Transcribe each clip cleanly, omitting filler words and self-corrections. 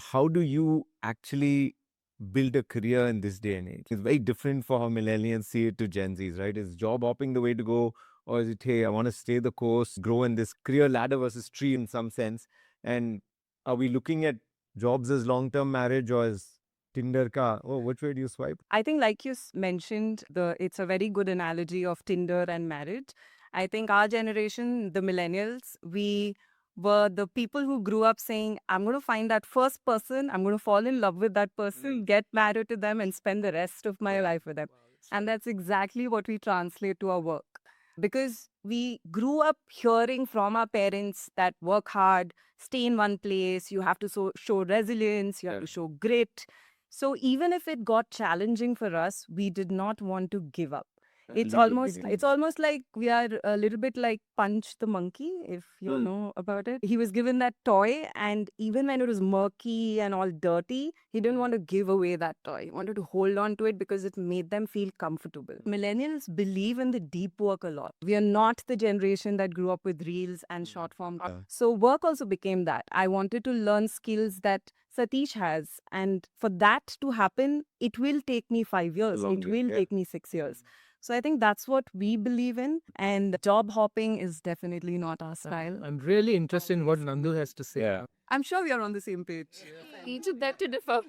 how do you actually build a career in this day and age? It's very different for how millennials see it to Gen Zs, right? Is job hopping the way to go? Or is it, hey, I want to stay the course, grow in this career ladder versus tree in some sense? And are we looking at jobs as long-term marriage or as Tinder ka? Oh, which way do you swipe? I think, like you mentioned, it's a very good analogy of Tinder and marriage. I think our generation, the millennials, we were the people who grew up saying, I'm going to find that first person, I'm going to fall in love with that person, get married to them, and spend the rest of my life with them. And that's exactly what we translate to our work. Because we grew up hearing from our parents that work hard, stay in one place, you have to show resilience, you have to show grit. So even if it got challenging for us, we did not want to give up. It's almost like we are a little bit like Punch the monkey, if you know about it. He was given that toy, and even when it was murky and all dirty, he didn't want to give away that toy. He wanted to hold on to it because it made them feel comfortable. Millennials believe in the deep work a lot. We are not the generation that grew up with reels and short form. So work also became that. I wanted to learn skills that Satish has, and for that to happen, it will take me 5 years. It will take me 6 years. So I think that's what we believe in. And job hopping is definitely not our style. I'm really interested in what Nandu has to say. Yeah. I'm sure we are on the same page. Each of them to differ.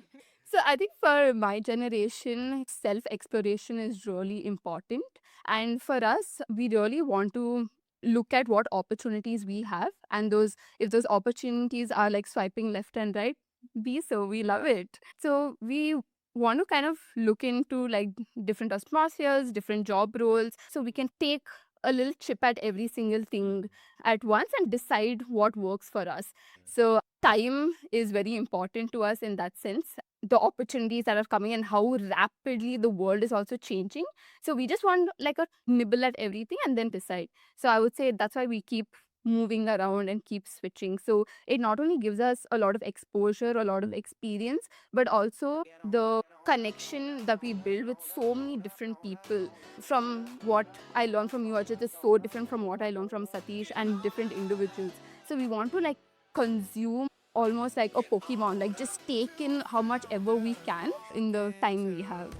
So I think for my generation, self-exploration is really important. And for us, we really want to look at what opportunities we have. And if those opportunities are like swiping left and right, we love it. So we want to kind of look into like different atmospheres, different job roles, so we can take a little chip at every single thing at once and decide what works for us. So time is very important to us in that sense. The opportunities that are coming and how rapidly the world is also changing. So we just want like a nibble at everything and then decide. So I would say that's why we keep moving around and keep switching. So it not only gives us a lot of exposure, a lot of experience, but also the connection that we build with so many different people. From what I learned from you, Ajit, is so different from what I learned from Satish and different individuals. So we want to like consume almost like a Pokemon, like just take in how much ever we can in the time we have.